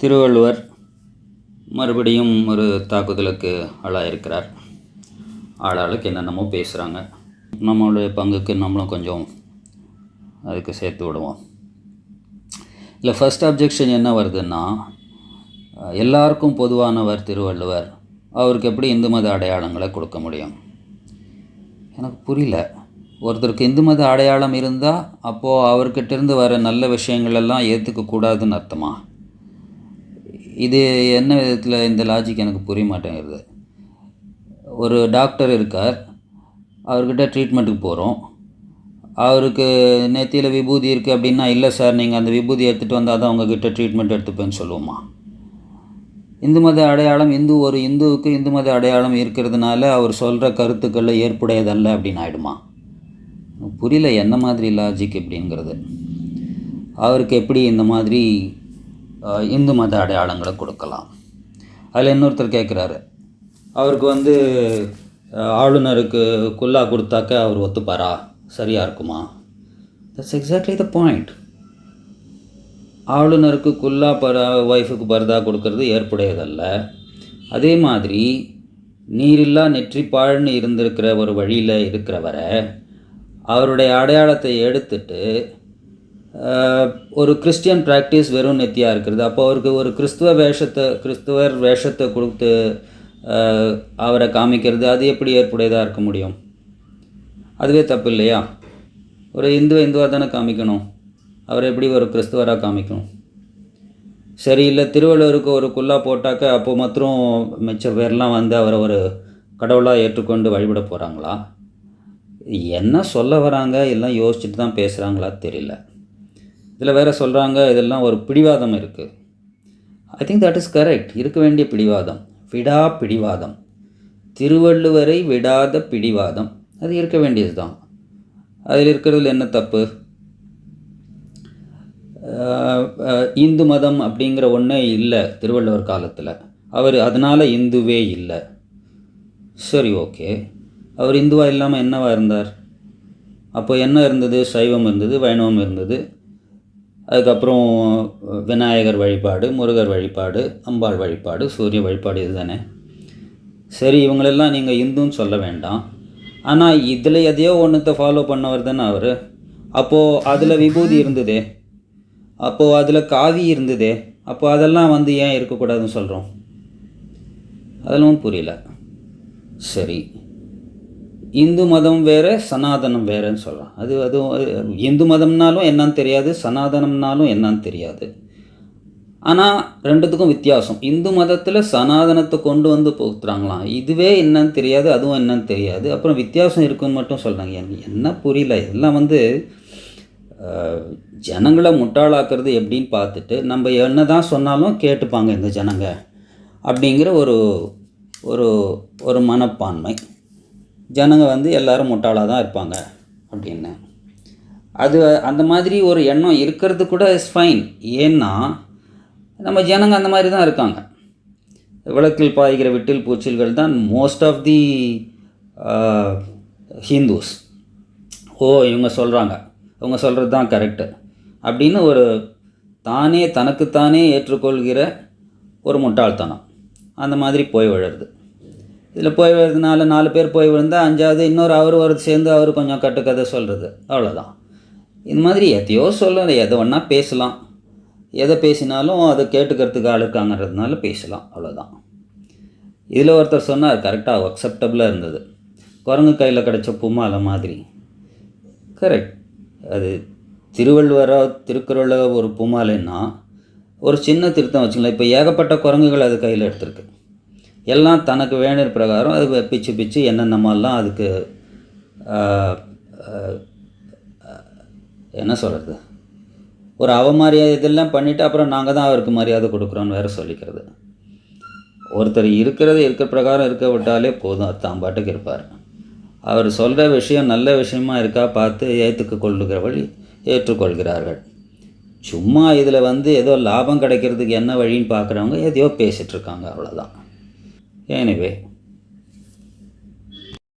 திருவள்ளுவர் மறுபடியும் ஒரு தாக்குதலுக்கு ஆளாயிருக்கிறார். ஆளாளுக்கு என்னென்னமோ பேசுகிறாங்க. நம்மளுடைய பங்குக்கு நம்மளும் கொஞ்சம் அதுக்கு சேர்த்து விடுவோம். இல்லை, ஃபஸ்ட் அப்ஜெக்ஷன் என்ன வருதுன்னா, எல்லாருக்கும் பொதுவானவர் திருவள்ளுவர், அவருக்கு எப்படி இந்து மத அடையாளங்களை கொடுக்க முடியும்? எனக்கு புரியல. ஒருத்தருக்கு இந்து மத அடையாளம் இருந்தால் அப்போது அவர்கிட்டேருந்து வர நல்ல விஷயங்கள் எல்லாம் ஏற்றுக்கக்கூடாதுன்னு அர்த்தமா? இது என்ன விதத்தில் இந்த லாஜிக் எனக்கு புரிய மாட்டேங்கிறது. ஒரு டாக்டர் இருக்கார், அவர்கிட்ட ட்ரீட்மெண்ட்டுக்கு போகிறோம். அவருக்கு நெத்தியில் விபூதி இருக்குது அப்படின்னா, இல்லை சார் நீங்கள் அந்த விபூதி எடுத்துகிட்டு வந்தால் தான் உங்ககிட்ட ட்ரீட்மெண்ட் எடுத்துப்பேன்னு சொல்லுவோமா? இந்து மத அடையாளம் ஒரு இந்துவுக்கு இந்து மத அடையாளம் இருக்கிறதுனால அவர் சொல்கிற கருத்துக்களில் ஏற்புடையதல்ல அப்படின்னு ஆகிடுமா? புரியல என்ன மாதிரி லாஜிக் எப்படிங்கிறது. அவருக்கு எப்படி இந்த மாதிரி இந்து மத அடையாளங்களை கொடுக்கலாம்? அதில் இன்னொருத்தர் கேட்குறாரு, அவருக்கு ஆளுநருக்கு குல்லா கொடுத்தாக்க அவர் ஒத்துப்பாரா? சரியாக இருக்குமா? That's exactly the point. ஆளுநருக்கு குல்லா ஒய்ஃபுக்கு பர்தா கொடுக்கறது ஏற்புடையதல்ல. அதே மாதிரி நீரில்லா நெற்றிப்பாழ்னு இருந்திருக்கிற ஒரு வழியில் இருக்கிறவரை அவருடைய அடையாளத்தை எடுத்துட்டு ஒரு கிறிஸ்டியன் ப்ராக்டிஸ் வெறும் நெத்தியாக இருக்கிறது. அப்போ அவருக்கு ஒரு கிறிஸ்துவர் வேஷத்தை கொடுத்து அவரை காமிக்கிறது, அது எப்படி ஏற்புடையதாக இருக்க முடியும்? அதுவே தப்பு இல்லையா? ஒரு இந்துவாக தானே காமிக்கணும், அவர் எப்படி ஒரு கிறிஸ்துவராக காமிக்கணும்? சரி, இல்லை திருவள்ளுவருக்கு ஒரு குல்லா போட்டாக்க அப்போ மாத்திரம் மிச்ச பேர்லாம் அவரை ஒரு கடவுளாக ஏற்றுக்கொண்டு வழிபட போகிறாங்களா? என்ன சொல்ல வராங்க எல்லாம் யோசிச்சுட்டு தான் பேசுகிறாங்களா தெரியல. இதில் வேறு சொல்கிறாங்க இதெல்லாம் ஒரு பிடிவாதம் இருக்குது. I think that is correct. இருக்க வேண்டிய பிடிவாதம், விடா பிடிவாதம், திருவள்ளுவரை விடாத பிடிவாதம், அது இருக்க வேண்டியது தான். அதில் இருக்கிறதுல என்ன தப்பு? இந்து மதம் அப்படிங்கிற ஒன்றே இல்லை திருவள்ளுவர் காலத்தில். அவர் அதனால் இந்துவே இல்லை. சரி, ஓகே. அவர் இந்துவாக இல்லாமல் என்னவா இருந்தார்? அப்போ என்ன இருந்தது? சைவம் இருந்தது, வைணவம் இருந்தது, அதுக்கப்புறம் விநாயகர் வழிபாடு, முருகர் வழிபாடு, அம்பாள் வழிபாடு, சூரிய வழிபாடு, இது தானே. சரி, இவங்களெல்லாம் நீங்கள் இந்துன்னு சொல்ல வேண்டாம். ஆனால் இதில் எதையோ ஒன்றத்தை ஃபாலோ பண்ணவர் தானே அவர். அப்போது அதில் விபூதி இருந்ததே, அப்போது அதில் காவி இருந்ததே, அப்போ அதெல்லாம் ஏன் இருக்கக்கூடாதுன்னு சொல்கிறோம்? அதெல்லாம் புரியல. சரி, இந்து மதம் வேறு, சனாதனம் வேறுன்னு சொல்கிறான். அது இந்து மதம்னாலும் என்னன்னு தெரியாது, சனாதனம்னாலும் என்னன்னு தெரியாது. ஆனால் ரெண்டுத்துக்கும் வித்தியாசம். இந்து மதத்தில் சனாதனத்தை கொண்டு போத்துறாங்களாம், இதுவே என்னன்னு தெரியாது, அதுவும் என்னன்னு தெரியாது. அப்புறம் வித்தியாசம் இருக்குன்னு மட்டும் சொல்கிறாங்க. என்ன புரியல. இதெல்லாம் ஜனங்களை முட்டாளாக்குறது எப்படின்னு பார்த்துட்டு நம்ம என்ன தான் சொன்னாலும் கேட்டுப்பாங்க இந்த ஜனங்க அப்படிங்கிற ஒரு ஒரு ஒரு மனப்பான்மை. ஜனங்க எல்லோரும் முட்டாளாக தான் இருப்பாங்க அப்படின்னு அது அந்த மாதிரி ஒரு எண்ணம் இருக்கிறது கூட இஸ் ஃபைன். ஏன்னா நம்ம ஜனங்க அந்த மாதிரி தான் இருக்காங்க. விளக்கில் பாய்கிற விட்டில் பூச்சில்கள் தான் மோஸ்ட் ஆஃப் தி ஹிந்துஸ். இவங்க சொல்கிறாங்க, அவங்க சொல்கிறது தான் கரெக்டு அப்படின்னு ஒரு தனக்குத்தானே ஏற்றுக்கொள்கிற ஒரு முட்டாள்தனம் அந்த மாதிரி போய் விழுறது. இதில் போய் விழுறதுனால 4 பேர் போய் விழுந்தால் 5வது இன்னொரு சேர்ந்து அவர் கொஞ்சம் கட்டுக்கதை சொல்கிறது, அவ்வளோதான். இந்த மாதிரி எதையோ சொல்ல, எதை ஒன்றா பேசலாம். எதை பேசினாலும் அதை கேட்டுக்கிறதுக்கு ஆள் இருக்காங்கிறதுனால பேசலாம், அவ்வளோதான். இதில் ஒருத்தர் சொன்னார், கரெக்டாக அக்செப்டபுளாக இருந்தது. குரங்கு கையில் கிடச்ச பூமாலை மாதிரி. கரெக்ட். அது திருக்குறளில் ஒரு பூமாலைன்னா ஒரு சின்ன திருத்தம் வச்சுக்கலாம். இப்போ ஏகப்பட்ட குரங்குகள் அது கையில் எடுத்திருக்கு. எல்லாம் தனக்கு வேணுற பிரகாரம் அது பிச்சு என்னென்னமெல்லாம் அதுக்கு என்ன சொல்கிறது, ஒரு அவமரியாதை இதெல்லாம் பண்ணிவிட்டு அப்புறம் நாங்கள் தான் அவருக்கு மரியாதை கொடுக்குறோன்னு வேறு சொல்லிக்கிறது. ஒருத்தர் இருக்கிற பிரகாரம் இருக்க விட்டாலே போதும், அது தான் பாட்டுக்கு இருப்பார். அவர் சொல்கிற விஷயம் நல்ல விஷயமா இருக்கா பார்த்து ஏற்றுக்கொள்கிறார்கள். சும்மா இதில் ஏதோ லாபம் கிடைக்கிறதுக்கு என்ன வழின்னு பார்க்குறவங்க எதையோ பேசிகிட்ருக்காங்க, அவ்வளோதான். எனிவே,